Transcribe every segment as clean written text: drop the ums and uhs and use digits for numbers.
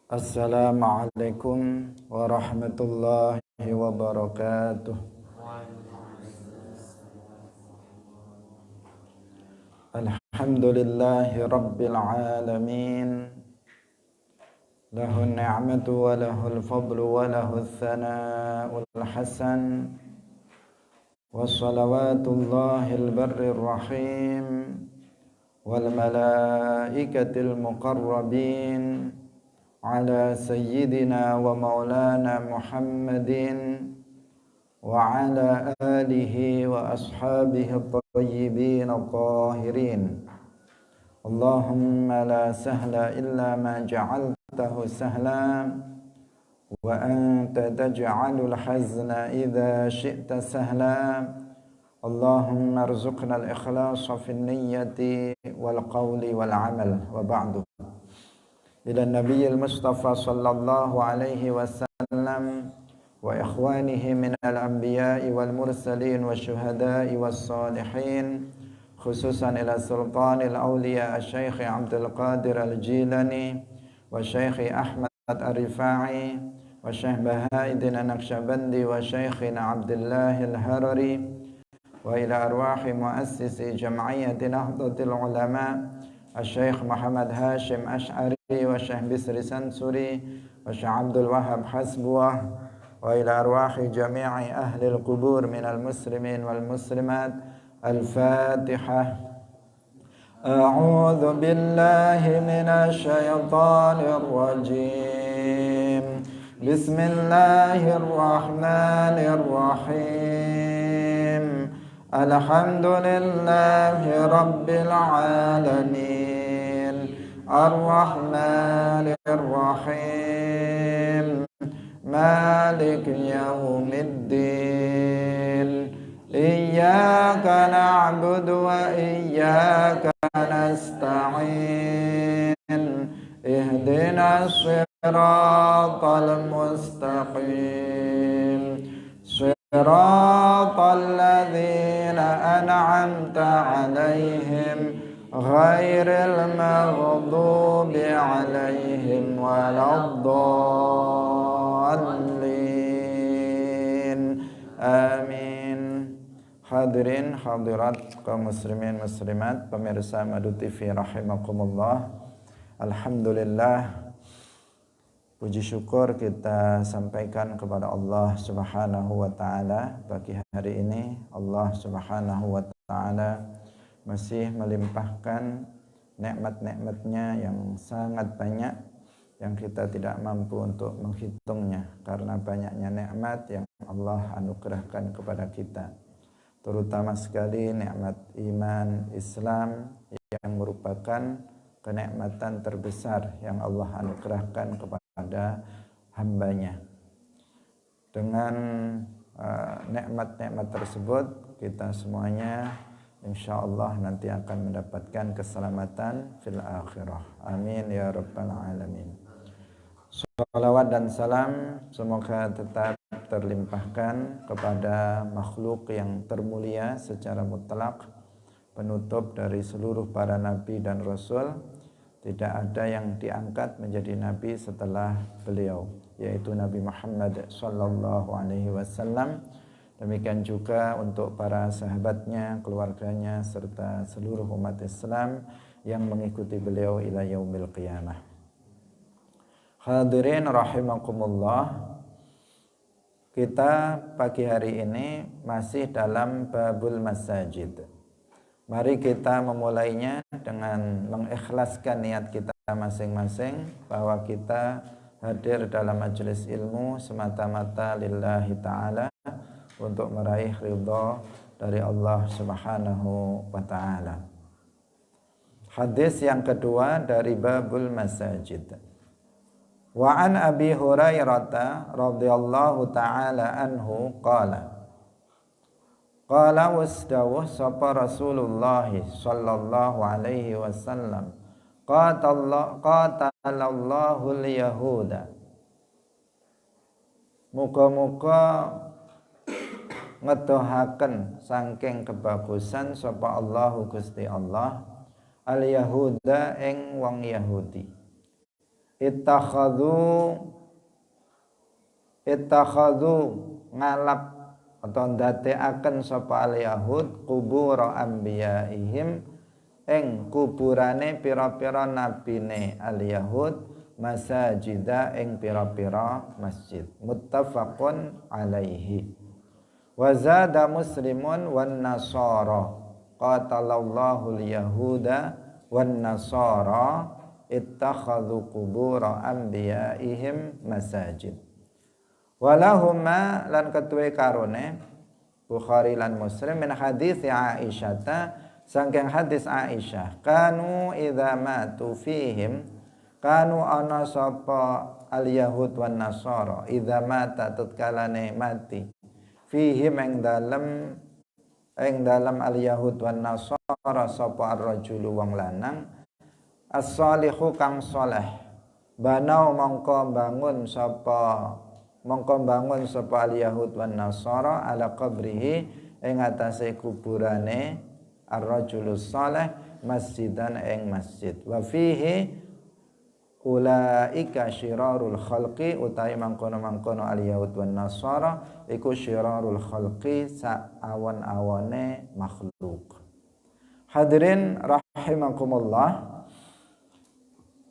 Assalamualaikum warahmatullahi wabarakatuh. Alhamdulillahi rabbil alamin. Lahun ni'matu wa lahul fadlu wa lahul thana'ul hasan. Wassalawatullahil barrir rahim wal malaikatil muqarrabin ala sayyidina wa maulana Muhammadin wa ala alihi wa ashabihi at-tayyibin at-tahirin. Allahumma la sahla illa ma ja'altahu sahla wa anta taj'alul hazna idza syi'ta sahla. Allahumma arzuqna al-ikhlasa fin niyyati wal qawli wal amal wa ba'du. Ila Nabiyil Mustafa sallallahu alaihi wasallam wa ikhwanihi minal anbiya'i wal mursalin wa syuhada'i was salihin, khususan ila sultanil awliya Syekh Abdul Qadir Al-Jilani wa Syekh Ahmad Ar-Rifa'i wa Syekh Baha'iddin An-Naqsyabandi wa Syekhina Abdullah Al-Harari wa ila arwahi muassisi jam'iyyati Nahdlatul Ulama Syekh Muhammad Hashim Ash'ari wa Syekh Bisri Sansuri wa Syekh Abdul Wahab Hasbuah wa ila arwahi jami'i ahli al-qubur minal muslimin wal muslimat. Al-Fatihah. A'udzu billahi minasy syaithanir rajim. Bismillahirrahmanirrahim. Alhamdulillahi rabbil alamin. Ar-Rahmanir Rahim. Malik yaumiddin. Iyyaka na'budu wa iyyaka nasta'in. Ihdinas siratal mustaqim. Siratal ladzina an'amta 'alaihim ghairil maghdubi 'alaihim waladdallin. Amin. Hadirin hadirat kaum muslimin muslimat, pemirsa Madu TV rahimakumullah. Alhamdulillah, puji syukur kita sampaikan kepada Allah Subhanahu wa taala. Pagi hari ini Allah Subhanahu wa taala masih melimpahkan nikmat-nikmatnya yang sangat banyak yang kita tidak mampu untuk menghitungnya karena banyaknya nikmat yang Allah anugerahkan kepada kita, terutama sekali nikmat iman Islam yang merupakan kenikmatan terbesar yang Allah anugerahkan kepada hambanya. Dengan nikmat-nikmat tersebut kita semuanya insyaallah nanti akan mendapatkan keselamatan fil akhirah. Amin ya rabbal alamin. Salawat dan salam semoga tetap terlimpahkan kepada makhluk yang termulia secara mutlak, penutup dari seluruh para nabi dan rasul. Tidak ada yang diangkat menjadi nabi setelah beliau, yaitu Nabi Muhammad sallallahu alaihi wasallam. Demikian juga untuk para sahabatnya, keluarganya, serta seluruh umat Islam yang mengikuti beliau ila yaumil qiyamah. Hadirin rahimakumullah, kita pagi hari ini masih dalam babul masajid. Mari kita memulainya dengan mengikhlaskan niat kita masing-masing bahwa kita hadir dalam majelis ilmu semata-mata lillahi ta'ala untuk meraih ridha dari Allah Subhanahu wa ta'ala. Hadis yang kedua dari babul masajid. Wa an Abi Hurairah radhiyallahu ta'ala anhu qala wasdawuh sapa Rasulullah sallallahu alaihi wasallam qatalallahu al-yahuda. Muga-muga ngedohaken saking kebagusan sapa Allahu Gusti Allah al yahuda ing wong Yahudi. Ittakhadhu ngalap atau ndadekaken sapa al yahud kubur anbiyaihim ing kuburane pira-pira nabine al yahud masajida ing pira-pira masjid. Muttafaqun alaihi. Wa zada muslimun wan nasara qatalallahu al yahuda wan nasara ittakhadhu qubur anbiyaihim masajid. Walahuma lan ketuwe karone Bukhari lan Muslim min hadis Aisyah saking hadis Aisyah kanu idza matu fihim kanu ana sapa al yahud wan nasara idza mata tatkalane mati fihim ing dalem al yahud wan nasara sapa ar-rajulu wong lanang as-salihu kang saleh banau mongko bangun sapa al yahud wan nasara ala qabrihi ing atase kuburane ar-rajulus saleh masjidan ing masjid wa fihi ulaika syirarul khalqi utawi mangkono-mangkono al yahud wan nasara iku syirarul khalqi saawan-awane makhluk. Hadirin rahimakumullah,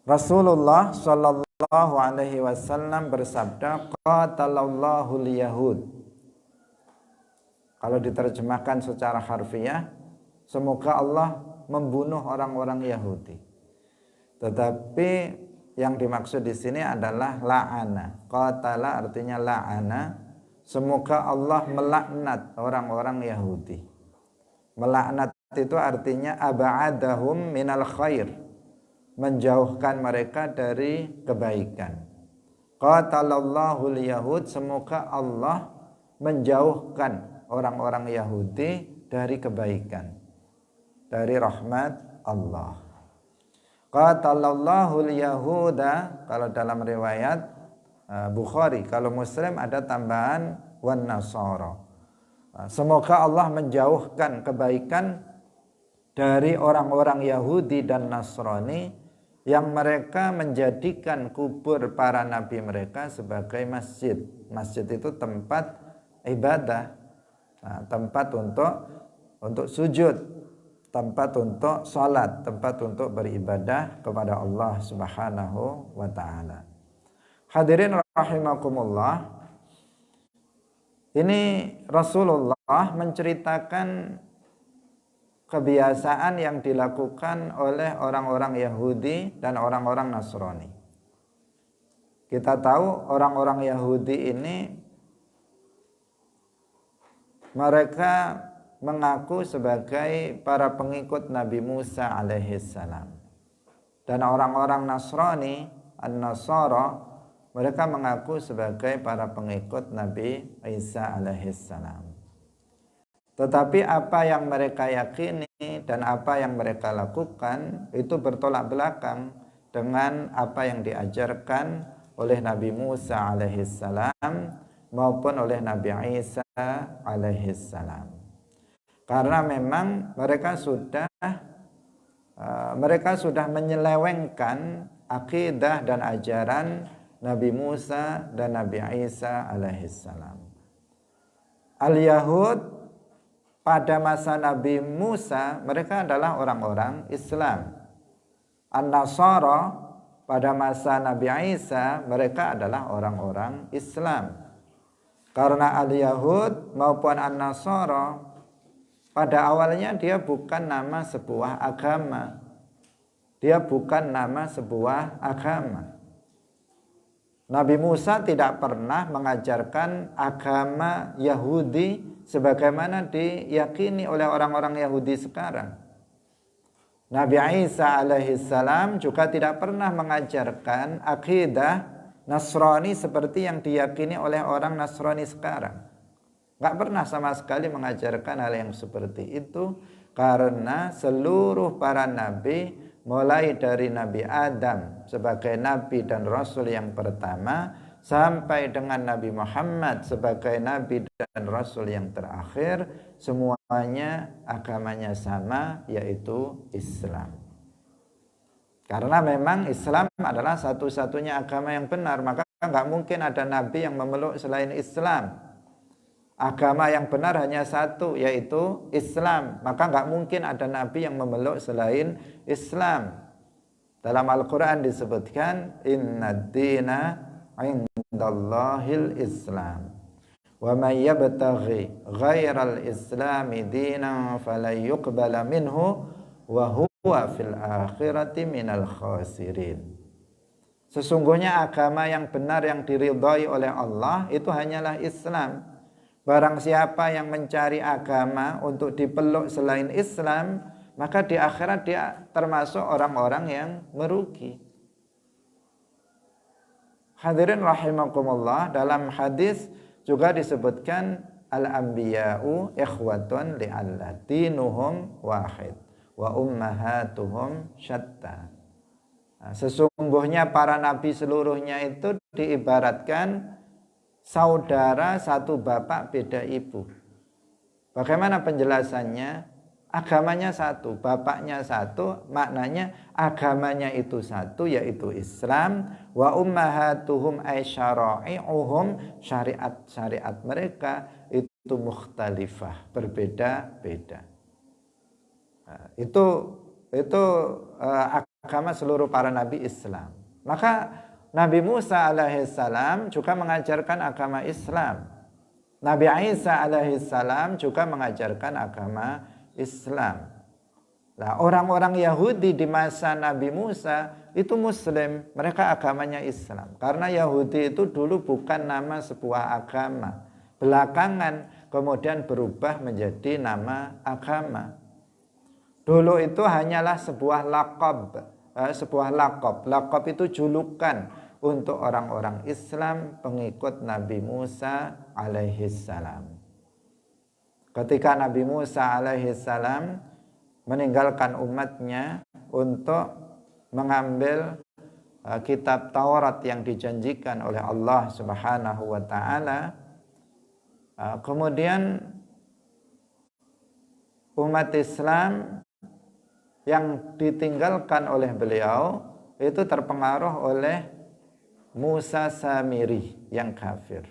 Rasulullah sallallahu alaihi wasallam bersabda qatalallahu al-yahud. Kalau diterjemahkan secara harfiah, semoga Allah membunuh orang-orang Yahudi. Tetapi yang dimaksud di sini adalah la'ana. Qatala artinya la'ana. Semoga Allah melaknat orang-orang Yahudi. Melaknat itu artinya aba'adahum minal khair, menjauhkan mereka dari kebaikan. Qatalallahu al-yahud, semoga Allah menjauhkan orang-orang Yahudi dari kebaikan, dari rahmat Allah. Qatalallahu al-yahuda, kalau dalam riwayat Bukhari, kalau Muslim ada tambahan wan nasara. Semoga Allah menjauhkan kebaikan dari orang-orang Yahudi dan Nasrani yang mereka menjadikan kubur para nabi mereka sebagai masjid. Masjid itu tempat ibadah, tempat untuk sujud, tempat untuk salat, tempat untuk beribadah kepada Allah Subhanahu wa taala. Hadirin rahimakumullah, ini Rasulullah menceritakan kebiasaan yang dilakukan oleh orang-orang Yahudi dan orang-orang Nasrani. Kita tahu orang-orang Yahudi ini mereka mengaku sebagai para pengikut Nabi Musa alaihissalam. Dan orang-orang Nasrani, An-Nasara, mereka mengaku sebagai para pengikut Nabi Isa alaihissalam. Tetapi apa yang mereka yakini dan apa yang mereka lakukan itu bertolak belakang dengan apa yang diajarkan oleh Nabi Musa alaihissalam maupun oleh Nabi Isa alaihissalam. Karena memang mereka sudah menyelewengkan akidah dan ajaran Nabi Musa dan Nabi Isa alaihissalam. Al-Yahud pada masa Nabi Musa mereka adalah orang-orang Islam. An-Nasara pada masa Nabi Isa mereka adalah orang-orang Islam. Karena Al-Yahud maupun An-Nasara pada awalnya dia bukan nama sebuah agama. Dia bukan nama sebuah agama. Nabi Musa tidak pernah mengajarkan agama Yahudi sebagaimana diyakini oleh orang-orang Yahudi sekarang. Nabi Isa alaihissalam juga tidak pernah mengajarkan akidah Nasrani seperti yang diyakini oleh orang Nasrani sekarang. Gak pernah sama sekali mengajarkan hal yang seperti itu, karena seluruh para nabi, mulai dari Nabi Adam sebagai nabi dan rasul yang pertama, sampai dengan Nabi Muhammad sebagai nabi dan rasul yang terakhir, semuanya agamanya sama, yaitu Islam. Karena memang Islam adalah satu-satunya agama yang benar, maka nggak mungkin ada nabi yang memeluk selain Islam. Agama yang benar hanya satu, yaitu Islam. Maka nggak mungkin ada nabi yang memeluk selain Islam. Dalam Al-Quran disebutkan, Inna dina indallahil Islam. Wa man yabtaghi ghairal islami dinan falan yuqbala minhu wa huwa fil akhirati minal khasirin. Sesungguhnya agama yang benar yang diridhai oleh Allah itu hanyalah Islam. Barang siapa yang mencari agama untuk dipeluk selain Islam, maka di akhirat dia termasuk orang-orang yang merugi. Hadirin rahimakumullah, dalam hadis juga disebutkan al-anbiya'u ikhwatun li'alla dinuhum wahid wa ummahatuhum syatta. Nah, sesungguhnya para nabi seluruhnya itu diibaratkan saudara satu bapak beda ibu. Bagaimana penjelasannya? Agamanya satu, bapaknya satu, maknanya agamanya itu satu, yaitu Islam. Wa ummahatuhum ay syara'i'uhum, syariat-syariat mereka itu mukhtalifah, berbeda-beda. Nah, itu agama seluruh para nabi Islam. Maka Nabi Musa alaihissalam juga mengajarkan agama Islam. Nabi Isa alaihissalam juga mengajarkan agama Islam. Nah, orang-orang Yahudi di masa Nabi Musa itu Muslim, mereka agamanya Islam. Karena Yahudi itu dulu bukan nama sebuah agama. Belakangan kemudian berubah menjadi nama agama. Dulu itu hanyalah sebuah laqab, sebuah laqab. Laqab itu julukan untuk orang-orang Islam pengikut Nabi Musa alaihissalam. Ketika Nabi Musa alaihissalam meninggalkan umatnya untuk mengambil kitab Taurat yang dijanjikan oleh Allah Subhanahu wa taala, kemudian umat Islam yang ditinggalkan oleh beliau itu terpengaruh oleh Musa Samiri yang kafir,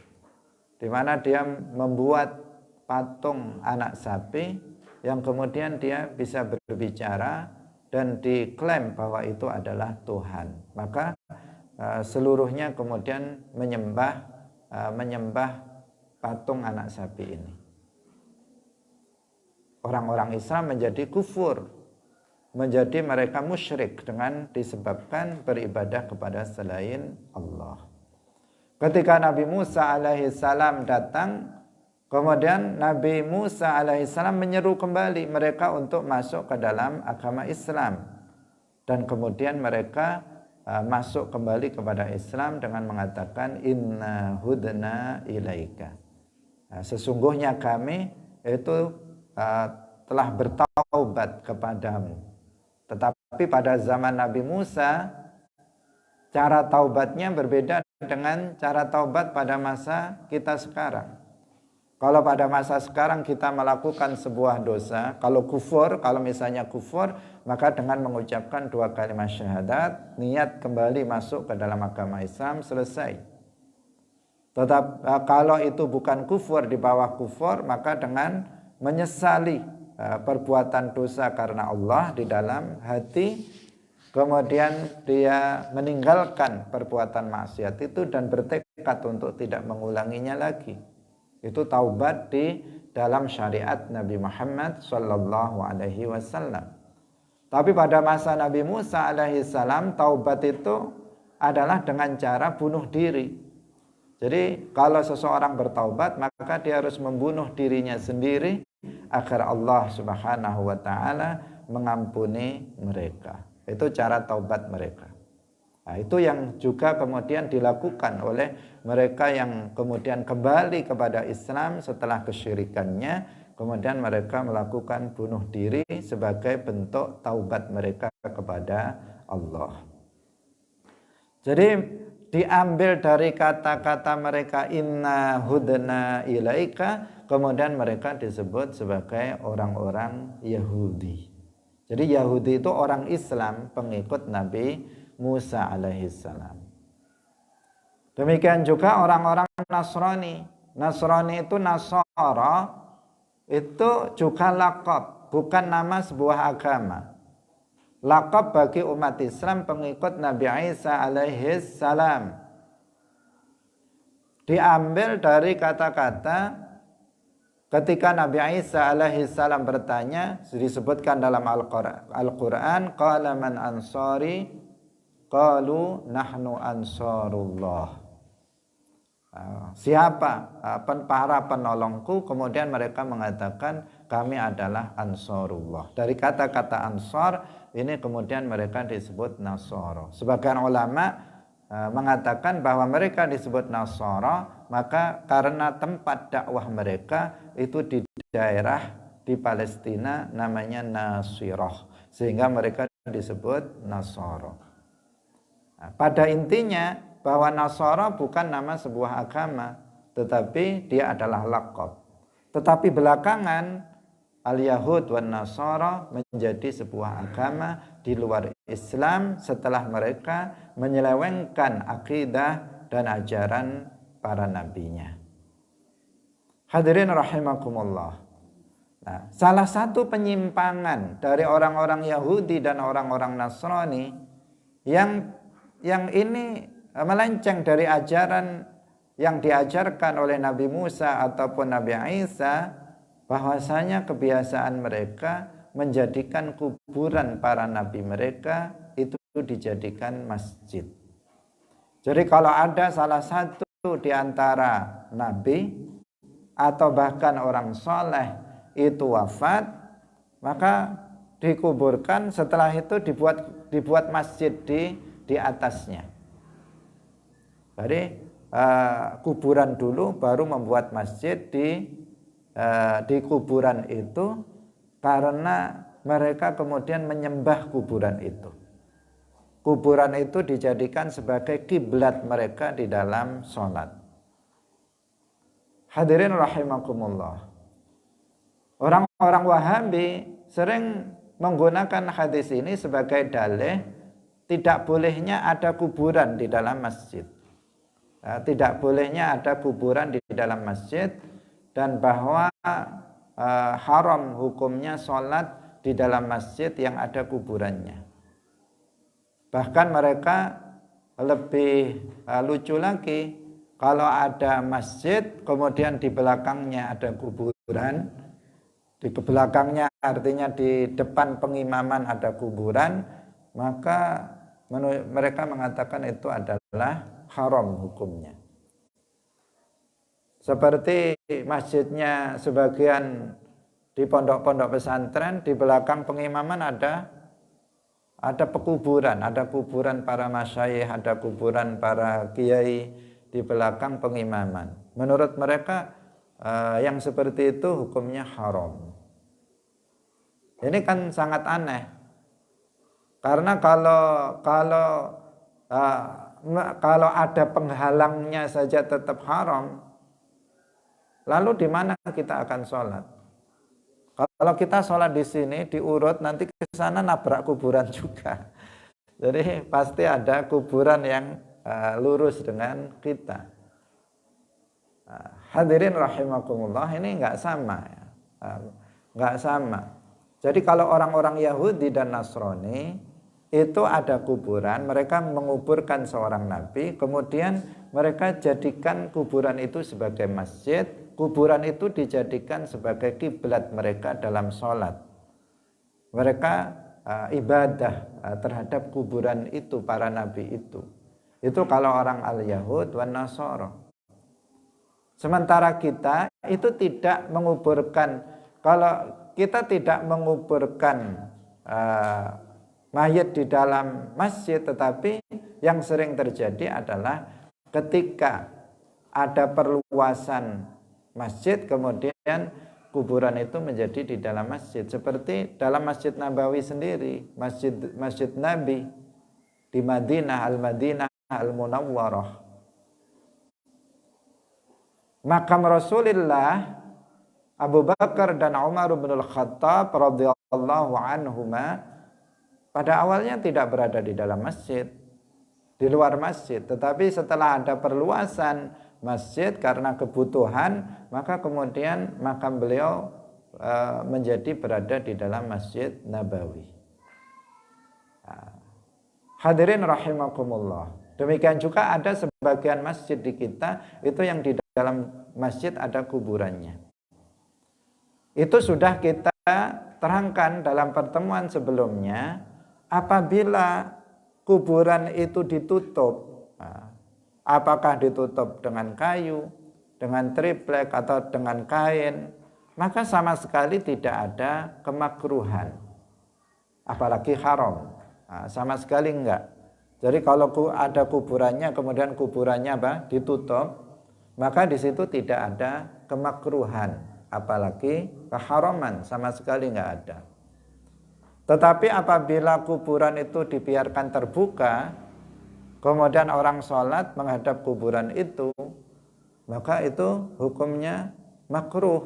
di mana dia membuat patung anak sapi yang kemudian dia bisa berbicara dan diklaim bahwa itu adalah Tuhan. Maka seluruhnya kemudian menyembah patung anak sapi ini. Orang-orang Islam menjadi kufur, menjadi mereka musyrik dengan disebabkan beribadah kepada selain Allah. Ketika Nabi Musa alaihissalam datang, kemudian Nabi Musa alaihissalam menyeru kembali mereka untuk masuk ke dalam agama Islam. Dan kemudian mereka masuk kembali kepada Islam dengan mengatakan, Inna hudna ilaika. Sesungguhnya kami itu telah bertaubat kepadamu. Tetapi pada zaman Nabi Musa, cara taubatnya berbeda dengan cara taubat pada masa kita sekarang. Kalau pada masa sekarang kita melakukan sebuah dosa, kalau misalnya kufur, maka dengan mengucapkan 2 kalimat syahadat, niat kembali masuk ke dalam agama Islam, selesai. Tetap kalau itu bukan kufur, di bawah kufur, maka dengan menyesali perbuatan dosa karena Allah di dalam hati, kemudian dia meninggalkan perbuatan maksiat itu dan bertekad untuk tidak mengulanginya lagi. Itu taubat di dalam syariat Nabi Muhammad sallallahu alaihi wasallam. Tapi pada masa Nabi Musa alaihi salam, taubat itu adalah dengan cara bunuh diri. Jadi kalau seseorang bertaubat, maka dia harus membunuh dirinya sendiri agar Allah Subhanahu wa taala mengampuni mereka. Itu cara taubat mereka. Nah, itu yang juga kemudian dilakukan oleh mereka yang kemudian kembali kepada Islam setelah kesyirikannya, kemudian mereka melakukan bunuh diri sebagai bentuk taubat mereka kepada Allah. Jadi diambil dari kata-kata mereka inna hudna ilaika, kemudian mereka disebut sebagai orang-orang Yahudi. Jadi Yahudi itu orang Islam, pengikut Nabi Musa alaihissalam. Demikian juga orang-orang Nasrani. Nasrani itu Nasara, itu juga laqab, bukan nama sebuah agama. Laqab bagi umat Islam pengikut Nabi Isa alaihissalam. Diambil dari kata-kata ketika Nabi Isa alaihissalam bertanya, disebutkan dalam Al-Quran, qala man ansari, qalu nahnu ansarullah. Siapa para penolongku? Kemudian mereka mengatakan kami adalah Ansarullah. Dari kata-kata Ansar ini kemudian mereka disebut Nasara. Sebagian ulama mengatakan bahwa mereka disebut Nasara maka karena tempat dakwah mereka itu di daerah di Palestina namanya Nasirah, sehingga mereka disebut Nasara. Pada intinya bahwa Nasara bukan nama sebuah agama, tetapi dia adalah laqab. Tetapi belakangan Al-Yahud wan Nasara menjadi sebuah agama di luar Islam setelah mereka menyelewengkan akidah dan ajaran para nabinya. Hadirin rahimakumullah. Nah, salah satu penyimpangan dari orang-orang Yahudi dan orang-orang Nasrani yang ini melenceng dari ajaran yang diajarkan oleh Nabi Musa ataupun Nabi Isa, bahwasanya kebiasaan mereka menjadikan kuburan para nabi mereka itu dijadikan masjid. Jadi kalau ada salah satu di antara nabi atau bahkan orang soleh itu wafat, maka dikuburkan, setelah itu dibuat masjid di atasnya. Jadi kuburan dulu baru membuat masjid di kuburan itu, karena mereka kemudian menyembah kuburan itu. Kuburan itu dijadikan sebagai kiblat mereka di dalam sholat. Hadirin rahimakumullah. Orang-orang Wahabi sering menggunakan hadis ini sebagai dalih tidak bolehnya ada kuburan di dalam masjid. Tidak bolehnya ada kuburan di dalam masjid, dan bahwa haram hukumnya sholat di dalam masjid yang ada kuburannya. Bahkan mereka lebih lucu lagi, kalau ada masjid kemudian di belakangnya ada kuburan, di belakangnya artinya di depan pengimaman ada kuburan, maka mereka mengatakan itu adalah haram hukumnya. Seperti masjidnya sebagian di pondok-pondok pesantren, di belakang pengimaman ada pekuburan, ada kuburan para masyayikh, ada kuburan para kiai di belakang pengimaman. Menurut mereka yang seperti itu hukumnya haram. Ini kan sangat aneh. Karena kalau ada penghalangnya saja tetap haram, lalu di mana kita akan sholat? Kalau kita sholat di sini diurut, nanti ke sana nabrak kuburan juga. Jadi pasti ada kuburan yang lurus dengan kita. Hadirin rahimakumullah, ini nggak sama ya. Nggak sama. Jadi kalau orang-orang Yahudi dan Nasrani itu ada kuburan, mereka menguburkan seorang nabi, kemudian mereka jadikan kuburan itu sebagai masjid, kuburan itu dijadikan sebagai kiblat mereka dalam sholat. Mereka ibadah terhadap kuburan itu, para nabi itu. Itu kalau orang al-Yahud wan Nasara. Sementara kita itu tidak menguburkan, kalau kita tidak menguburkan mayat di dalam masjid, tetapi yang sering terjadi adalah ketika ada perluasan masjid, kemudian kuburan itu menjadi di dalam masjid. Seperti dalam Masjid Nabawi sendiri, Masjid Nabi di Madinah, Al-Madinah Al-Munawwarah. Makam Rasulullah, Abu Bakar dan Umar bin Al-Khattab radhiyallahu radhiyallahu anhuma pada awalnya tidak berada di dalam masjid, di luar masjid, tetapi setelah ada perluasan masjid karena kebutuhan, maka kemudian makam beliau menjadi berada di dalam Masjid Nabawi. Hadirin rahimakumullah. Demikian juga ada sebagian masjid di kita itu yang di dalam masjid ada kuburannya. Itu sudah kita terangkan dalam pertemuan sebelumnya. Apabila kuburan itu ditutup, apakah ditutup dengan kayu, dengan triplek atau dengan kain, maka sama sekali tidak ada kemakruhan, apalagi haram. Sama sekali enggak. Jadi kalau ada kuburannya kemudian kuburannya ditutup, maka di situ tidak ada kemakruhan, apalagi keharaman, sama sekali enggak ada. Tetapi apabila kuburan itu dibiarkan terbuka, kemudian orang sholat menghadap kuburan itu, maka itu hukumnya makruh.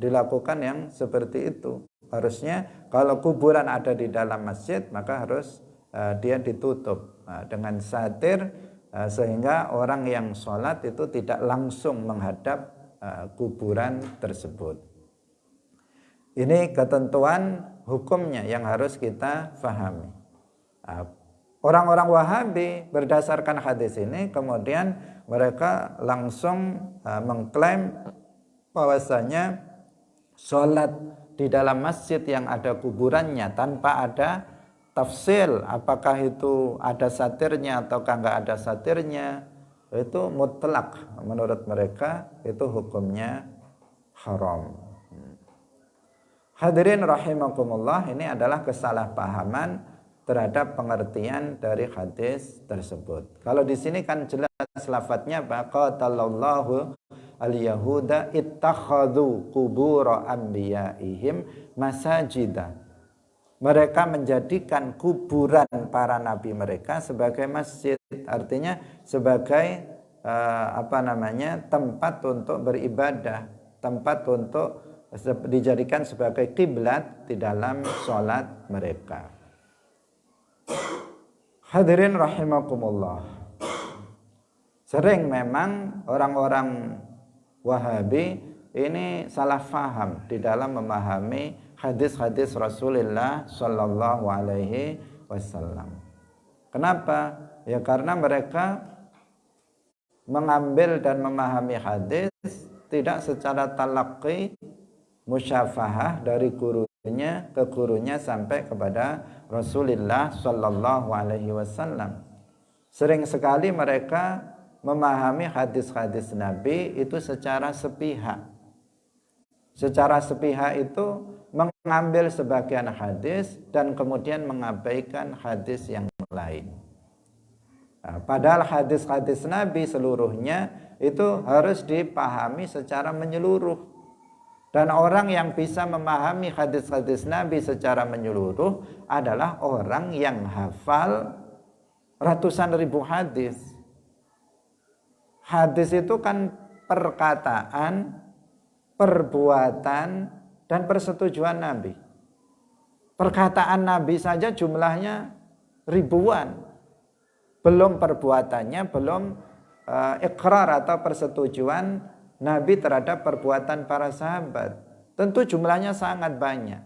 Dilakukan yang seperti itu. Harusnya kalau kuburan ada di dalam masjid, maka harus dia ditutup dengan satir, sehingga orang yang sholat itu tidak langsung menghadap kuburan tersebut. Ini ketentuan hukumnya yang harus kita fahami. Orang-orang Wahabi berdasarkan hadis ini kemudian mereka langsung mengklaim bahwasanya sholat di dalam masjid yang ada kuburannya tanpa ada tafsil apakah itu ada satirnya ataukah enggak ada satirnya, itu mutlak menurut mereka, itu hukumnya haram. Hadirin rahimakumullah, ini adalah kesalahpahaman terhadap pengertian dari hadis tersebut. Kalau di sini kan jelas lafadznya qatalallahu al-yahuda ittakhadhu qubur anbiyaihim masajida. Mereka menjadikan kuburan para nabi mereka sebagai masjid, artinya sebagai tempat untuk beribadah, tempat untuk dijadikan sebagai kiblat di dalam sholat mereka. Hadirin rahimakumullah, sering memang orang-orang Wahabi ini salah faham di dalam memahami hadis-hadis Rasulullah Shallallahu Alaihi Wasallam. Kenapa? Ya karena mereka mengambil dan memahami hadis tidak secara talaqi, musyafahah dari gurunya ke gurunya sampai kepada Rasulullah Shallallahu Alaihi Wasallam. Sering sekali mereka memahami hadis-hadis Nabi itu secara sepihak. Secara sepihak itu mengambil sebagian hadis dan kemudian mengabaikan hadis yang lain. Padahal hadis-hadis Nabi seluruhnya itu harus dipahami secara menyeluruh. Dan orang yang bisa memahami hadis-hadis Nabi secara menyeluruh adalah orang yang hafal ratusan ribu hadis. Hadis itu kan perkataan, perbuatan, dan persetujuan Nabi. Perkataan Nabi saja jumlahnya ribuan. Belum perbuatannya, belum ikrar atau persetujuan Nabi terhadap perbuatan para sahabat. Tentu jumlahnya sangat banyak.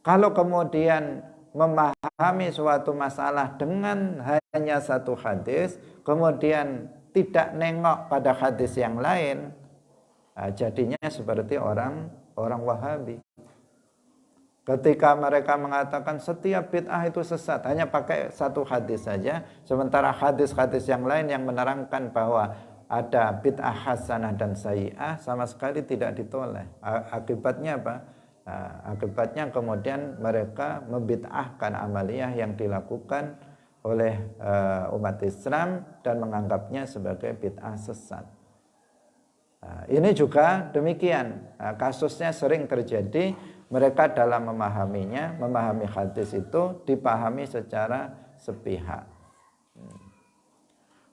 Kalau kemudian memahami suatu masalah dengan hanya satu hadis, kemudian tidak nengok pada hadis yang lain, jadinya seperti orang Wahabi. Ketika mereka mengatakan setiap bid'ah itu sesat, hanya pakai satu hadis saja, sementara hadis-hadis yang lain yang menerangkan bahwa ada bid'ah hasanah dan sayyi'ah sama sekali tidak ditolak. Akibatnya apa? Akibatnya kemudian mereka membid'ahkan amaliyah yang dilakukan oleh umat Islam dan menganggapnya sebagai bid'ah sesat. Ini juga demikian, kasusnya sering terjadi. Mereka dalam memahami hadis itu dipahami secara sepihak.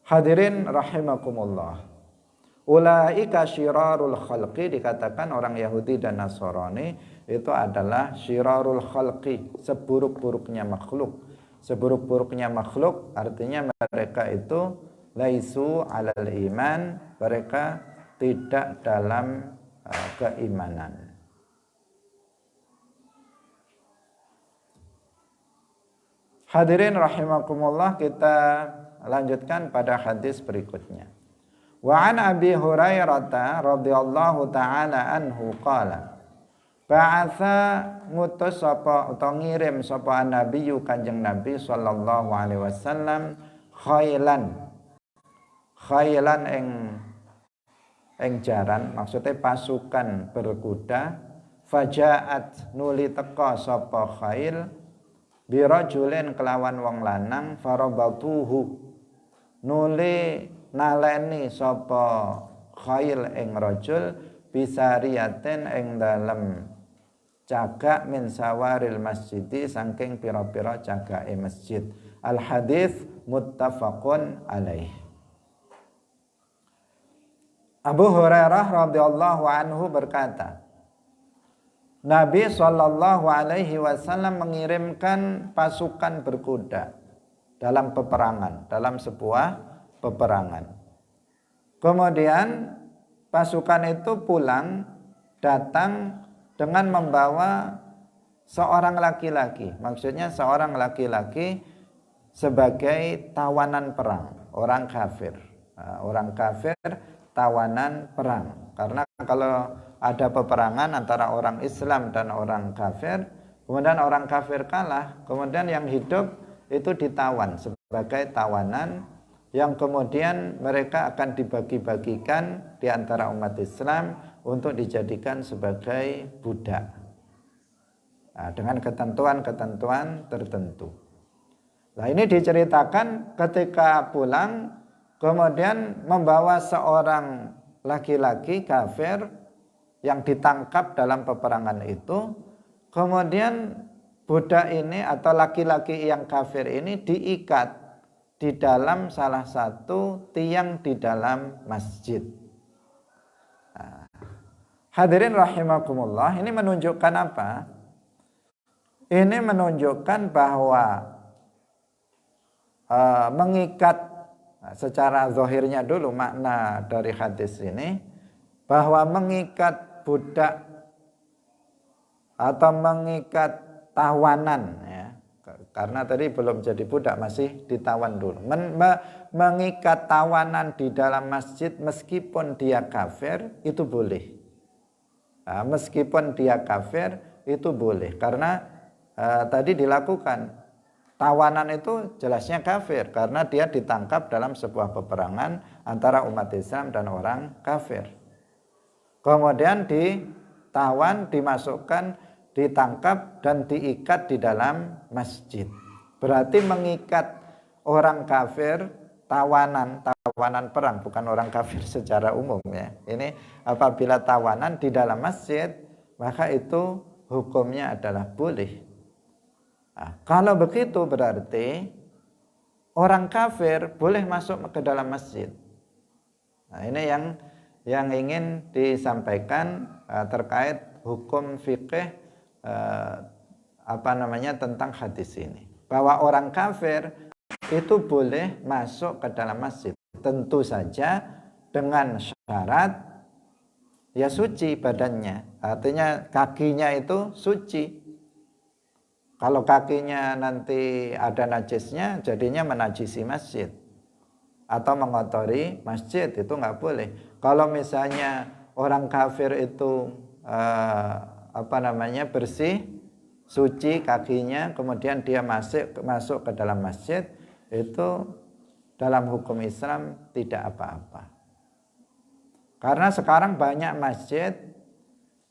Hadirin rahimakumullah, Ulaika syirarul khalqi, dikatakan orang Yahudi dan Nasrani itu adalah syirarul khalqi, seburuk-buruknya makhluk. Seburuk-buruknya makhluk artinya mereka itu laisu alal iman, mereka tidak dalam keimanan. Hadirin rahimakumullah, kita lanjutkan pada hadis berikutnya. Wa an Abi Hurairah radhiyallahu taala anhu qala ba'atha ngutus sapa utawa ngirim sapa Nabi Kanjeng Nabi sallallahu alaihi wasallam khailan ing jaran, maksudnya pasukan berkuda. Fajaat nuli teka sapa khail birajulin kelawan wong lanang, farabatuhu nuli naleni sapa khail ing rajul bisariyatin ing dalem cagak min sawaril masjidi saking pira-pira cagake masjid. Al hadis muttafaqun alaih. Abu Hurairah radhiyallahu anhu berkata, Nabi sallallahu alaihi wasallam mengirimkan pasukan berkuda dalam peperangan, dalam sebuah peperangan. Kemudian pasukan itu pulang datang dengan membawa seorang laki-laki. Maksudnya seorang laki-laki sebagai tawanan perang, orang kafir. Orang kafir tawanan perang. Karena kalau ada peperangan antara orang Islam dan orang kafir, kemudian orang kafir kalah, kemudian yang hidup itu ditawan sebagai tawanan, yang kemudian mereka akan dibagi-bagikan di antara umat Islam untuk dijadikan sebagai budak, dengan ketentuan-ketentuan tertentu. Nah, ini diceritakan ketika pulang, kemudian membawa seorang laki-laki kafir yang ditangkap dalam peperangan itu. Kemudian budak ini atau laki-laki yang kafir ini diikat di dalam salah satu tiang di dalam masjid. Nah, hadirin rahimakumullah, ini menunjukkan apa? Ini menunjukkan bahwa mengikat, secara zahirnya dulu makna dari hadis ini, bahwa mengikat budak atau mengikat tawanan, ya, karena tadi belum jadi budak, masih ditawan dulu. Mengikat tawanan di dalam masjid meskipun dia kafir itu boleh. Nah, meskipun dia kafir itu boleh, karena tadi dilakukan. Tawanan itu jelasnya kafir karena dia ditangkap dalam sebuah peperangan antara umat Islam dan orang kafir. Kemudian ditawan, dimasukkan, ditangkap dan diikat di dalam masjid. Berarti mengikat orang kafir, tawanan perang, bukan orang kafir secara umum, ya. Ini apabila tawanan di dalam masjid, maka itu hukumnya adalah boleh. Nah, kalau begitu berarti orang kafir boleh masuk ke dalam masjid. Nah, ini yang ingin disampaikan terkait hukum fikih tentang hadis ini. Bahwa orang kafir itu boleh masuk ke dalam masjid. Tentu saja dengan syarat ya suci badannya. Artinya kakinya itu suci. Kalau kakinya nanti ada najisnya, jadinya menajisi masjid atau mengotori masjid, itu nggak boleh. Kalau misalnya orang kafir itu bersih, suci kakinya, kemudian dia masuk ke dalam masjid, itu dalam hukum Islam tidak apa-apa. Karena sekarang banyak masjid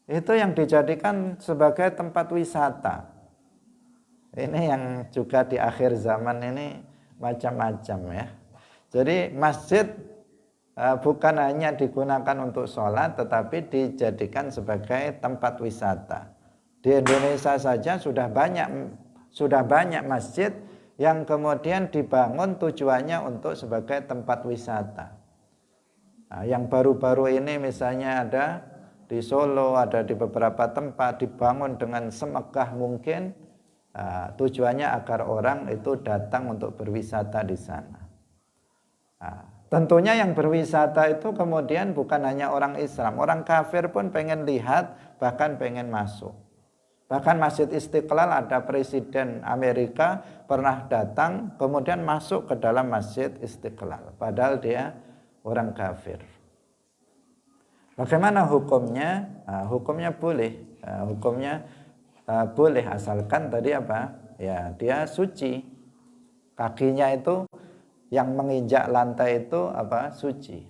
itu yang dijadikan sebagai tempat wisata. Ini yang juga di akhir zaman ini macam-macam, ya. Jadi masjid bukan hanya digunakan untuk sholat, tetapi dijadikan sebagai tempat wisata. Di Indonesia saja sudah banyak masjid yang kemudian dibangun tujuannya untuk sebagai tempat wisata. Nah, yang baru-baru ini misalnya ada di Solo, ada di beberapa tempat dibangun dengan semegah mungkin, tujuannya agar orang itu datang untuk berwisata di sana. Nah, tentunya yang berwisata itu kemudian bukan hanya orang Islam, orang kafir pun pengen lihat, bahkan pengen masuk. Bahkan Masjid Istiqlal ada presiden Amerika pernah datang kemudian masuk ke dalam Masjid Istiqlal, padahal dia orang kafir. Bagaimana hukumnya? Hukumnya boleh, boleh asalkan tadi apa? Ya dia suci, kakinya itu yang menginjak lantai itu apa? Suci.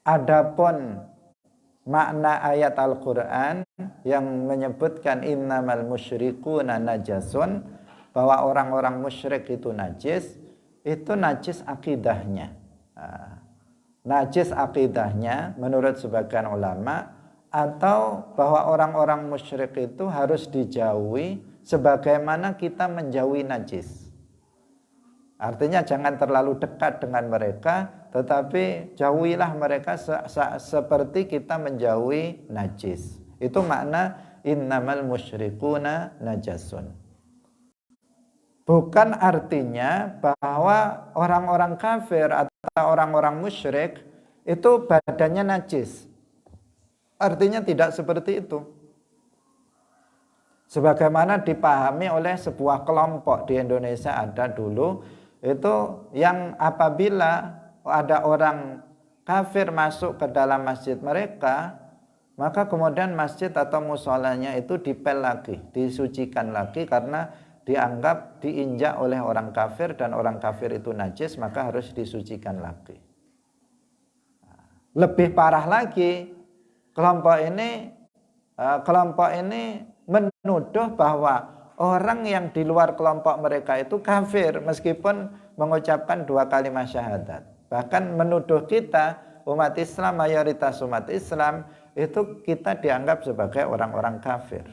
Adapun makna ayat Al-Quran yang menyebutkan innamal musyrikuna najasun, bahwa orang-orang musyrik itu najis akidahnya. Najis akidahnya menurut sebagian ulama, atau bahwa orang-orang musyrik itu harus dijauhi sebagaimana kita menjauhi najis. Artinya jangan terlalu dekat dengan mereka, tetapi jauhilah mereka seperti kita menjauhi najis. Itu makna innamal musyrikuna najasun. Bukan artinya bahwa orang-orang kafir atau orang-orang musyrik itu badannya najis. Artinya tidak seperti itu. Sebagaimana dipahami oleh sebuah kelompok di Indonesia ada dulu, itu yang apabila ada orang kafir masuk ke dalam masjid mereka, maka kemudian masjid atau musholanya itu dipel lagi, disucikan lagi, karena dianggap diinjak oleh orang kafir dan orang kafir itu najis, maka harus disucikan lagi. Lebih parah lagi, kelompok ini menuduh bahwa orang yang di luar kelompok mereka itu kafir meskipun mengucapkan 2 kalimat syahadat. Bahkan menuduh kita umat Islam, mayoritas umat Islam itu kita dianggap sebagai orang-orang kafir.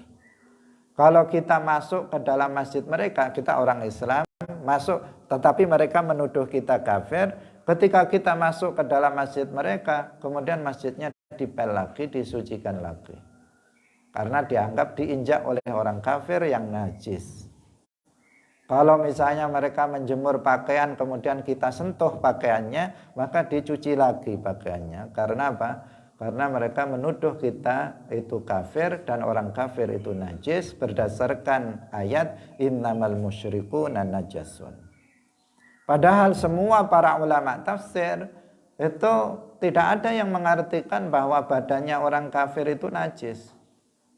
Kalau kita masuk ke dalam masjid mereka, kita orang Islam masuk, tetapi mereka menuduh kita kafir. Ketika kita masuk ke dalam masjid mereka, kemudian masjidnya dipel lagi, disucikan lagi, karena dianggap diinjak oleh orang kafir yang najis. Kalau misalnya mereka menjemur pakaian kemudian kita sentuh pakaiannya, maka dicuci lagi pakaiannya. Karena apa? Karena mereka menuduh kita itu kafir dan orang kafir itu najis berdasarkan ayat innamal musyrikuna najasun. Padahal semua para ulama tafsir itu tidak ada yang mengartikan bahwa badannya orang kafir itu najis.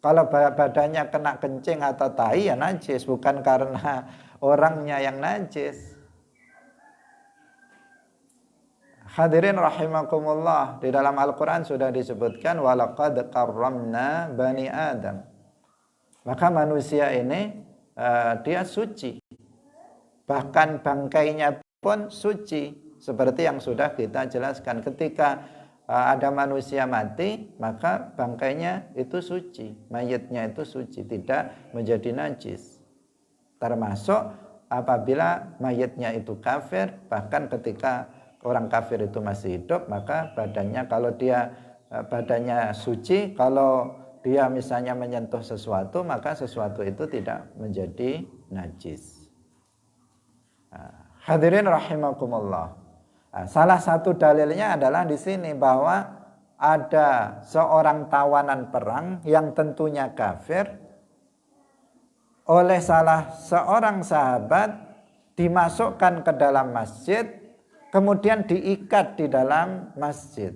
Kalau badannya kena kencing atau tai ya najis, bukan karena orangnya yang najis. Hadirin rahimakumullah, di dalam Al-Quran sudah disebutkan walaqad karramna bani Adam. Maka manusia ini dia suci, bahkan bangkainya pun suci, seperti yang sudah kita jelaskan. Ketika ada manusia mati, maka bangkainya itu suci, mayatnya itu suci, tidak menjadi najis. Termasuk apabila mayatnya itu kafir, bahkan ketika orang kafir itu masih hidup, maka badannya, kalau dia badannya suci, kalau dia misalnya menyentuh sesuatu, maka sesuatu itu tidak menjadi najis. Hadirin rahimakumullah. Salah satu dalilnya adalah di sini bahwa ada seorang tawanan perang yang tentunya kafir, oleh salah seorang sahabat dimasukkan ke dalam masjid, kemudian diikat di dalam masjid.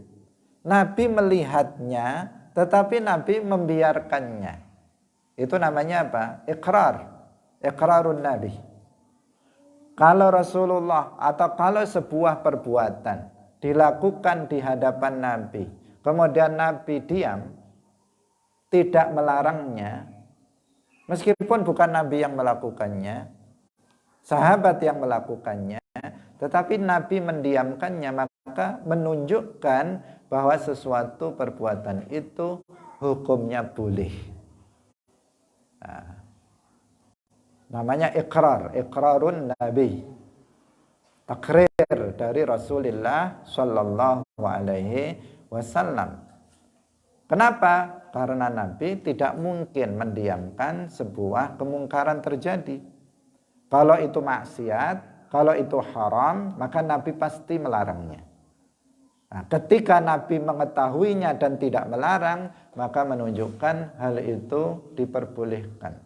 Nabi melihatnya, tetapi Nabi membiarkannya. Itu namanya apa? Iqrarun Nabi. Kalau Rasulullah atau kalau sebuah perbuatan dilakukan di hadapan Nabi, kemudian Nabi diam, tidak melarangnya, meskipun bukan Nabi yang melakukannya, sahabat yang melakukannya, tetapi Nabi mendiamkannya, maka menunjukkan bahwa sesuatu perbuatan itu hukumnya boleh. Namanya iqrarun Nabi. Takrir dari Rasulullah Shallallahu Alaihi Wasallam. Kenapa? Karena Nabi tidak mungkin mendiamkan sebuah kemungkaran terjadi. Kalau itu maksiat, kalau itu haram, maka Nabi pasti melarangnya. Nah, ketika Nabi mengetahuinya dan tidak melarang, maka menunjukkan hal itu diperbolehkan.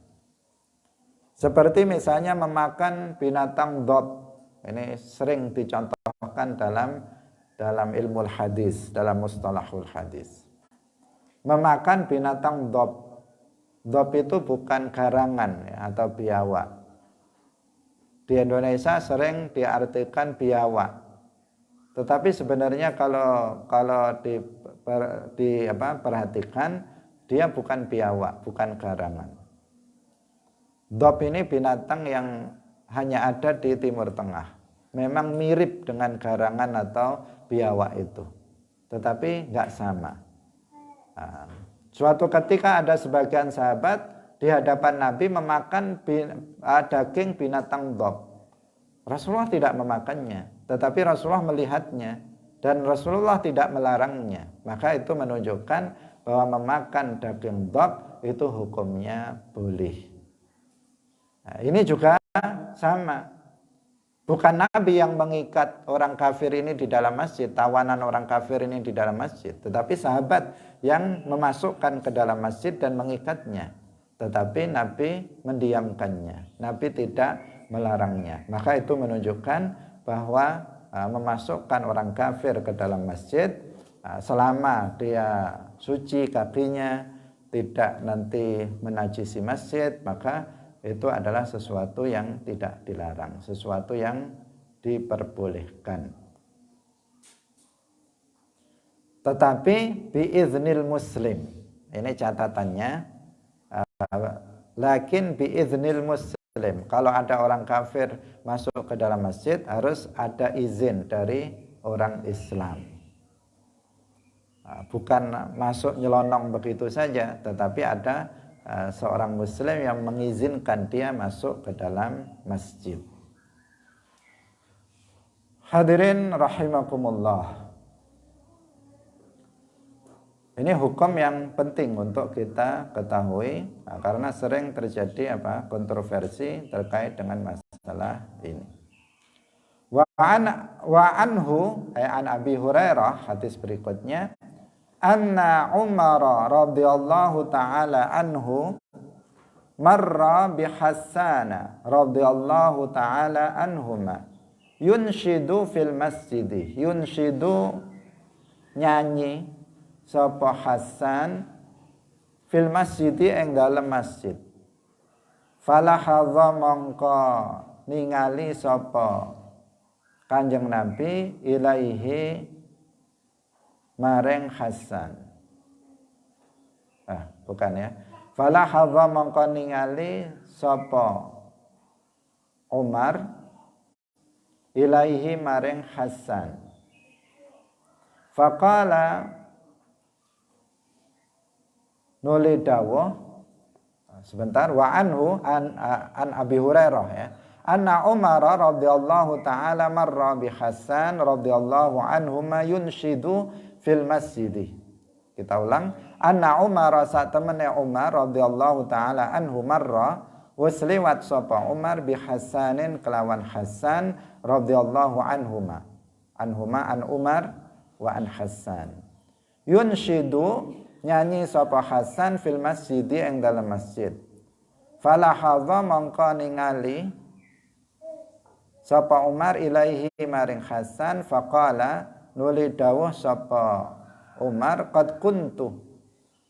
Seperti misalnya memakan binatang dhab. Ini sering dicontohkan dalam ilmu hadis, dalam mustalahul hadis. Memakan binatang dhab. Dhab itu bukan garangan ya, atau biawak. Di Indonesia sering diartikan biawak. Tetapi sebenarnya kalau perhatikan, dia bukan biawak, bukan garangan. Dhab ini binatang yang hanya ada di Timur Tengah. Memang mirip dengan garangan atau biawak itu, tetapi nggak sama. Nah, suatu ketika ada sebagian sahabat di hadapan Nabi memakan daging binatang dhab. Rasulullah tidak memakannya, tetapi Rasulullah melihatnya dan Rasulullah tidak melarangnya. Maka itu menunjukkan bahwa memakan daging dhab itu hukumnya boleh. Nah, ini juga sama. Bukan Nabi yang mengikat orang kafir ini di dalam masjid, tawanan orang kafir ini di dalam masjid, tetapi sahabat yang memasukkan ke dalam masjid dan mengikatnya. Tetapi Nabi mendiamkannya, Nabi tidak melarangnya. Maka itu menunjukkan bahwa memasukkan orang kafir ke dalam masjid selama dia suci kakinya, tidak nanti menajisi masjid, maka itu adalah sesuatu yang tidak dilarang, sesuatu yang diperbolehkan. Tetapi biiznil muslim, ini catatannya, lakin biiznil muslim. Kalau ada orang kafir masuk ke dalam masjid harus ada izin dari orang Islam. Bukan masuk nyelonong begitu saja, tetapi ada seorang muslim yang mengizinkan dia masuk ke dalam masjid. Hadirin rahimakumullah. Ini hukum yang penting untuk kita ketahui, karena sering terjadi kontroversi terkait dengan masalah ini. Wa anhu an Abi Hurairah, hadis berikutnya, anna Umar radhiyallahu taala anhu marra bi Hassan radhiyallahu taala anhuma yunshidu fil masjid. Yunshidu nyanyi sapa Hasan fil masjid ing dalem masjid. Falahadha mongko ningali sapa Kanjeng Nabi ilaihi maring Hasan. Bukan ya. Fala hadza mongko ningali sapa Umar ilaihi maring Hasan. Faqala nuli dawuh sebentar wa anhu an Abi Hurairah ya. Anna Umar radhiyallahu taala marra bi Hasan radhiyallahu anhu ma yunshidu fil masjid. Kita ulang, anna Umar sak temene Umar radhiyallahu taala anhu marra wis liwat sapa Umar bi Hasanin kelawan Hasan radhiyallahu anhuma an Umar wa an Hasan. Yunshidu nyanyi sapa Hasan fil masjid ing dalam masjid. Fala hadza mangka ningali sapa Umar ilaihi maring Hasan faqala nuli dawuh sapa Umar qad kuntu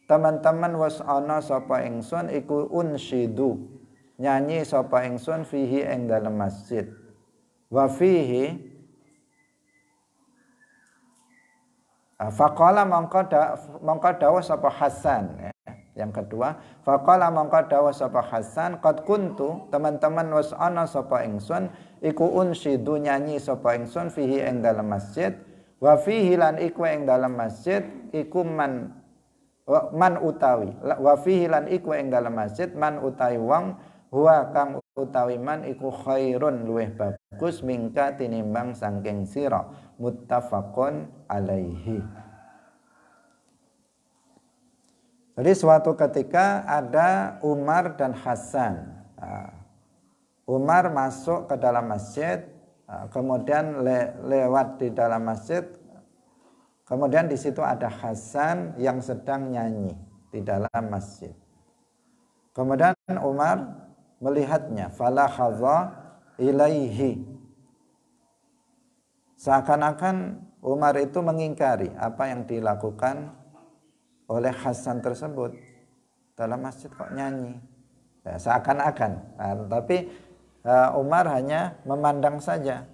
teman-teman was ana sapa ingsun iku unsyidu nyanyi sapa ingsun fihi ing dalam masjid wa fihi faqala mongko dawuh sapa Hasan ya. Yang kedua, faqala mongko dawuh sapa Hasan qad kuntu teman-teman was ana sapa ingsun iku unsyidu nyanyi sapa ingsun fihi ing dalam masjid wa fihi lan iku ing dalam masjid iku man utawi wa fihi lan iku ing dalam masjid man utawi wong huwa kang utawi man iku khairun luweh bagus mingka tinimbang sangking sira muttafaqun alaihi. Jadi suatu ketika ada Umar dan Hasan. Umar masuk ke dalam masjid, kemudian lewat di dalam masjid, kemudian di situ ada Hasan yang sedang nyanyi di dalam masjid. Kemudian Umar melihatnya, fala khadha ilaihi. Seakan-akan Umar itu mengingkari apa yang dilakukan oleh Hasan tersebut. Dalam masjid kok nyanyi, ya, seakan-akan. Tapi Umar hanya memandang saja,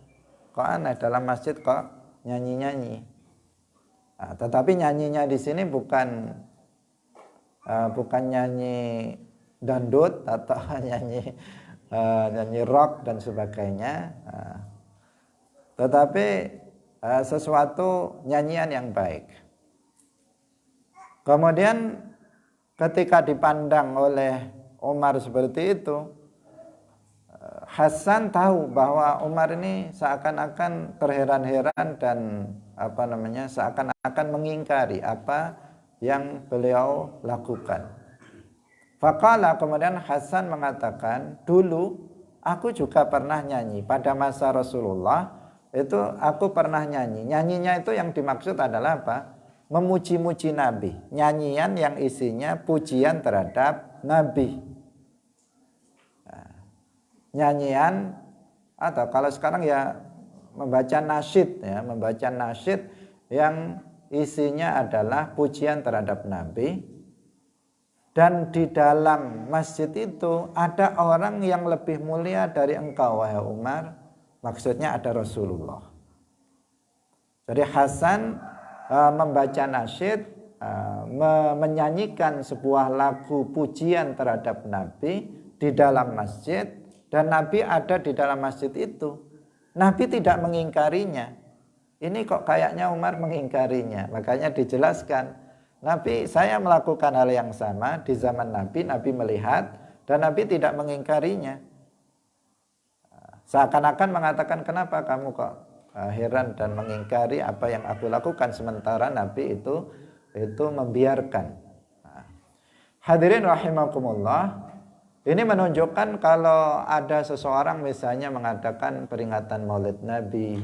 kok aneh dalam masjid kok nyanyi-nyanyi. Tetapi nyanyinya di sini bukan nyanyi dangdut atau nyanyi rock dan sebagainya, tetapi sesuatu nyanyian yang baik. Kemudian ketika dipandang oleh Umar seperti itu, Hasan tahu bahwa Umar ini seakan-akan terheran-heran dan seakan-akan mengingkari apa yang beliau lakukan. Faqala, kemudian Hasan mengatakan, dulu aku juga pernah nyanyi pada masa Rasulullah, itu aku pernah nyanyi. Nyanyinya itu yang dimaksud adalah apa? Memuji-muji Nabi, nyanyian yang isinya pujian terhadap Nabi. Nyanyian atau kalau sekarang ya membaca nasyid, ya, membaca nasyid yang isinya adalah pujian terhadap Nabi. Dan di dalam masjid itu ada orang yang lebih mulia dari engkau wahai Umar, maksudnya ada Rasulullah. Jadi Hasan membaca nasyid, menyanyikan sebuah lagu pujian terhadap Nabi di dalam masjid, dan Nabi ada di dalam masjid itu. Nabi tidak mengingkarinya. Ini kok kayaknya Umar mengingkarinya. Makanya dijelaskan, Nabi, saya melakukan hal yang sama di zaman Nabi, Nabi melihat dan Nabi tidak mengingkarinya. Seakan-akan mengatakan, kenapa kamu kok heran dan mengingkari apa yang aku lakukan, sementara Nabi itu membiarkan. Hadirin rahimakumullah, ini menunjukkan kalau ada seseorang misalnya mengadakan peringatan Maulid Nabi,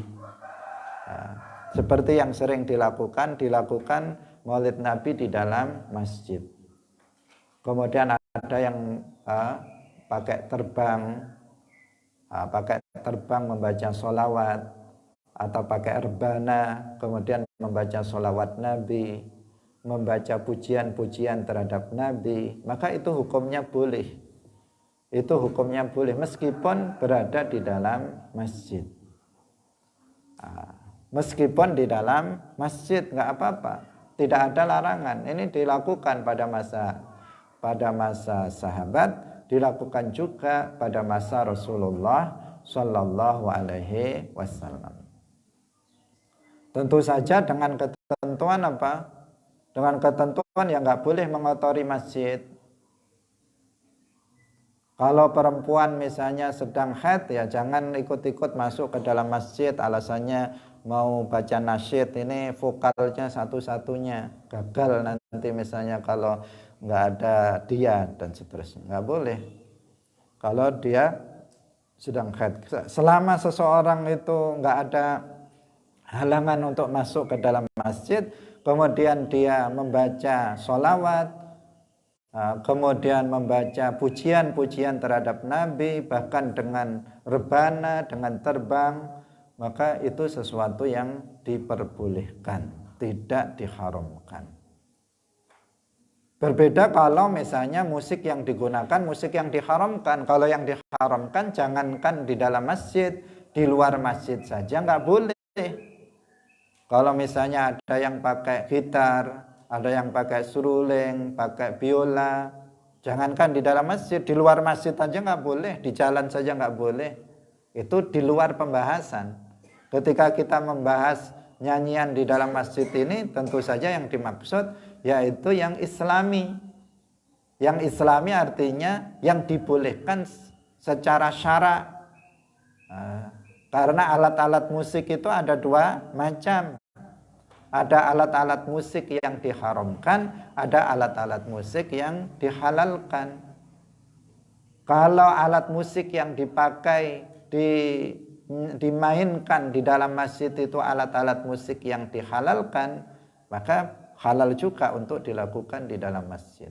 seperti yang sering dilakukan Maulid Nabi di dalam masjid. Kemudian ada yang pakai terbang membaca sholawat, atau pakai rebana, kemudian membaca sholawat Nabi, membaca pujian-pujian terhadap Nabi, maka itu hukumnya boleh. Itu hukumnya boleh meskipun berada di dalam masjid. Meskipun di dalam masjid nggak apa-apa, tidak ada larangan. Ini dilakukan pada masa sahabat, dilakukan juga pada masa Rasulullah Shallallahu Alaihi Wasallam. Tentu saja dengan ketentuan apa? Dengan ketentuan yang nggak boleh mengotori masjid. Kalau perempuan misalnya sedang haid, ya jangan ikut-ikut masuk ke dalam masjid, alasannya mau baca nasyid, ini vokalnya satu-satunya, gagal nanti misalnya kalau nggak ada dia dan seterusnya. Nggak boleh. Kalau dia sedang haid, selama seseorang itu nggak ada halangan untuk masuk ke dalam masjid, kemudian dia membaca sholawat, kemudian membaca pujian-pujian terhadap Nabi, bahkan dengan rebana, dengan terbang, maka itu sesuatu yang diperbolehkan, tidak diharamkan. Berbeda kalau misalnya musik yang digunakan, musik yang diharamkan. Kalau yang diharamkan jangankan di dalam masjid, di luar masjid saja nggak boleh. Kalau misalnya ada yang pakai gitar, ada yang pakai seruling, pakai biola, jangankan di dalam masjid, di luar masjid aja nggak boleh, di jalan saja nggak boleh. Itu di luar pembahasan. Ketika kita membahas nyanyian di dalam masjid ini, tentu saja yang dimaksud yaitu yang Islami. Yang Islami artinya yang dibolehkan secara syarak. Karena alat-alat musik itu ada dua macam. Ada alat-alat musik yang diharamkan, ada alat-alat musik yang dihalalkan. Kalau alat musik yang dipakai dimainkan di dalam masjid itu alat-alat musik yang dihalalkan, maka halal juga untuk dilakukan di dalam masjid.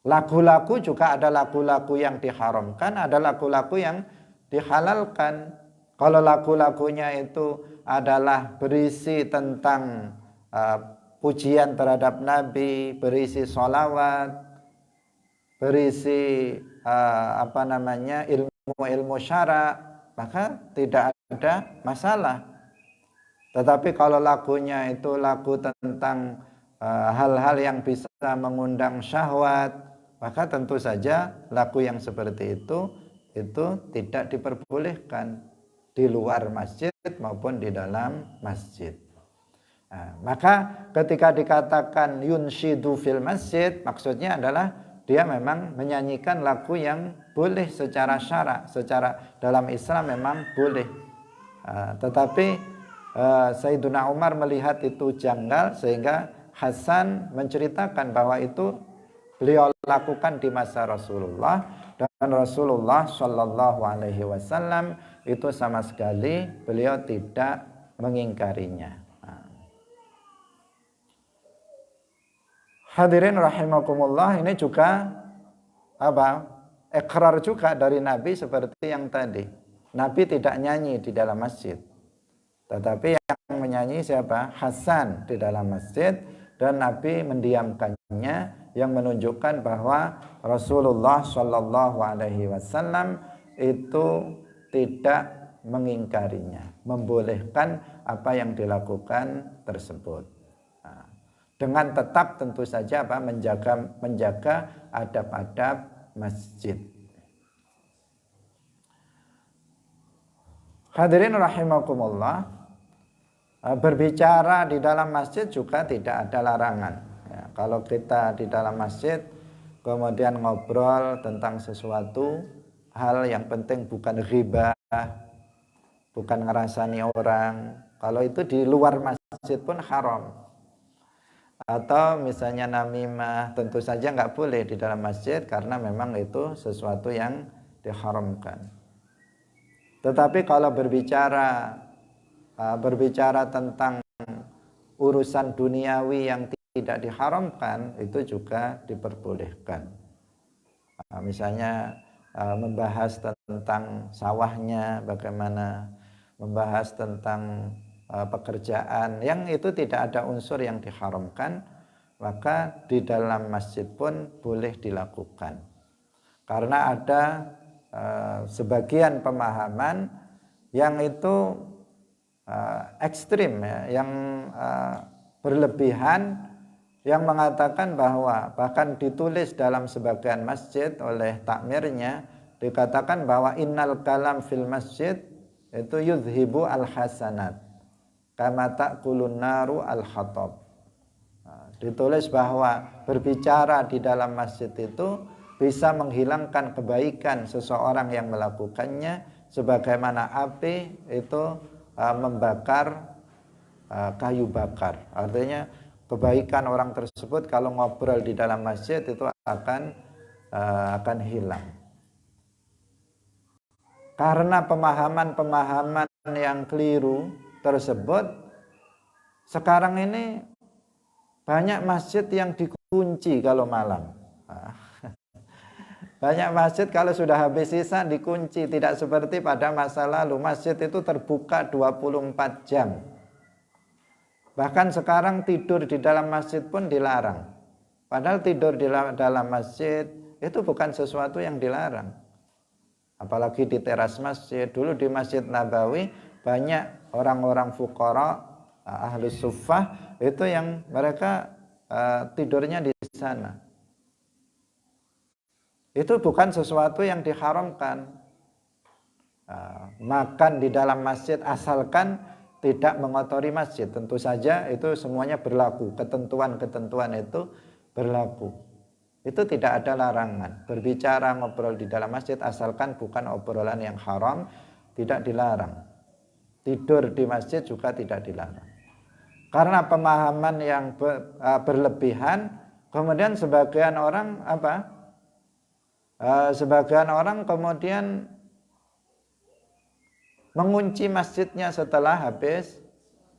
Lagu-lagu juga ada lagu-lagu yang diharamkan, ada lagu-lagu yang dihalalkan. Kalau lagu-lagunya itu adalah berisi tentang pujian terhadap Nabi, berisi sholawat, berisi ilmu-ilmu syara, maka tidak ada masalah. Tetapi kalau lagunya itu lagu tentang hal-hal yang bisa mengundang syahwat, maka tentu saja lagu yang seperti itu tidak diperbolehkan di luar masjid maupun di dalam masjid. Maka ketika dikatakan yunshidu fil masjid, maksudnya adalah dia memang menyanyikan lagu yang boleh secara syarak, secara dalam Islam memang boleh. Tetapi Sayyiduna Umar melihat itu janggal, sehingga Hasan menceritakan bahwa itu beliau lakukan di masa Rasulullah, dan Rasulullah Shallallahu Alaihi Wasallam itu sama sekali beliau tidak mengingkarinya. Hadirin rahimakumullah, ini juga ikrar juga dari Nabi seperti yang tadi. Nabi tidak nyanyi di dalam masjid, tetapi yang menyanyi siapa? Hasan di dalam masjid, dan Nabi mendiamkannya, yang menunjukkan bahwa Rasulullah Shallallahu Alaihi Wasallam itu tidak mengingkarinya, membolehkan apa yang dilakukan tersebut. Dengan tetap tentu saja menjaga adab-adab masjid. Hadirin rahimakumullah, berbicara di dalam masjid juga tidak ada larangan. Ya, kalau kita di dalam masjid kemudian ngobrol tentang sesuatu hal yang penting, bukan ghibah, bukan ngerasani orang. Kalau itu di luar masjid pun haram. Atau misalnya namimah, tentu saja nggak boleh di dalam masjid karena memang itu sesuatu yang diharamkan. Tetapi kalau berbicara tentang urusan duniawi yang tidak diharamkan, itu juga diperbolehkan. Misalnya membahas tentang sawahnya bagaimana, membahas tentang pekerjaan yang itu tidak ada unsur yang diharamkan, maka di dalam masjid pun boleh dilakukan. Karena ada sebagian pemahaman yang itu ekstrim, ya, yang berlebihan, yang mengatakan bahwa bahkan ditulis dalam sebagian masjid oleh takmirnya, dikatakan bahwa innal kalam fil masjid itu yudhibu al hasanat kama ta'kulun naru al-hatab. Ditulis bahwa berbicara di dalam masjid itu bisa menghilangkan kebaikan seseorang yang melakukannya, sebagaimana api itu membakar kayu bakar. Artinya kebaikan orang tersebut kalau ngobrol di dalam masjid itu akan hilang. Karena pemahaman-pemahaman yang keliru tersebut, sekarang ini banyak masjid yang dikunci kalau malam. Banyak masjid kalau sudah habis sisa dikunci, tidak seperti pada masa lalu. Masjid itu terbuka 24 jam. Bahkan sekarang tidur di dalam masjid pun dilarang. Padahal tidur di dalam masjid itu bukan sesuatu yang dilarang. Apalagi di teras masjid. Dulu di Masjid Nabawi banyak orang-orang fuqara, ahlus suffah, itu yang mereka tidurnya di sana. Itu bukan sesuatu yang diharamkan. Makan di dalam masjid asalkan tidak mengotori masjid, tentu saja itu semuanya berlaku. Ketentuan-ketentuan itu berlaku. itu tidak ada larangan. Berbicara, ngobrol di dalam masjid asalkan bukan obrolan yang haram, tidak dilarang. Tidur di masjid juga tidak dilarang. Karena pemahaman yang berlebihan, kemudian sebagian orang sebagian orang kemudian mengunci masjidnya setelah habis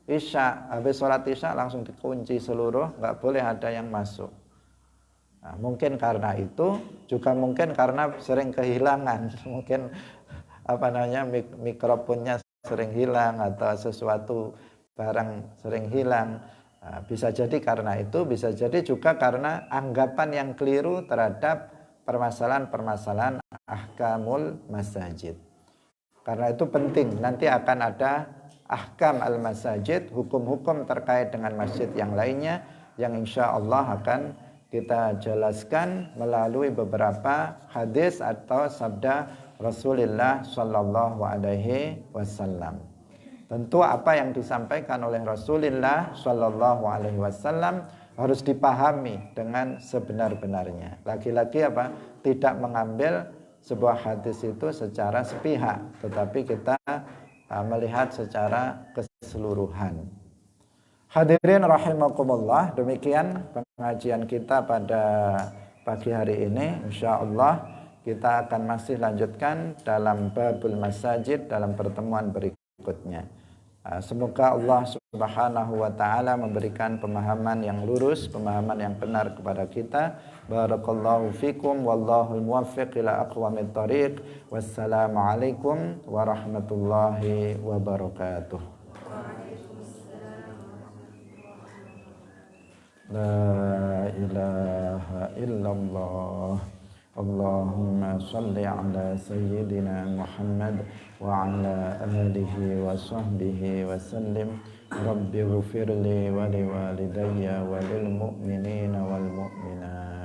isya, habis sholat isya langsung dikunci seluruh, nggak boleh ada yang masuk. Nah, mungkin karena itu, juga mungkin karena sering kehilangan, mungkin mikrofonnya sering hilang atau sesuatu barang sering hilang. Nah, bisa jadi karena itu, bisa jadi juga karena anggapan yang keliru terhadap permasalahan-permasalahan ahkamul masajid. Karena itu penting, nanti akan ada ahkam al-masajid, hukum-hukum terkait dengan masjid yang lainnya yang insya Allah akan kita jelaskan melalui beberapa hadis atau sabda Rasulullah Shallallahu Alaihi Wasallam. Tentu apa yang disampaikan oleh Rasulullah Shallallahu Alaihi Wasallam harus dipahami dengan sebenar-benarnya. Lagi-lagi tidak mengambil sebuah hadis itu secara sepihak, tetapi kita melihat secara keseluruhan. Hadirin rahimakumullah, demikian pengajian kita pada pagi hari ini. Insyaallah kita akan masih lanjutkan dalam babul masajid dalam pertemuan berikutnya. Semoga Allah Subhanahu wa taala memberikan pemahaman yang lurus, pemahaman yang benar kepada kita. Barakallahu fikum wallahul muwaffiq ila aqwamit thariq. Wassalamualaikum warahmatullahi wabarakatuh. La ilaha illallah. Allahumma salli ala sayyidina Muhammad wa ala alihi wa sahbihi wa sallim. Rabbi ghfirli wa liwalidayya wa lil mu'minina wal mu'minat.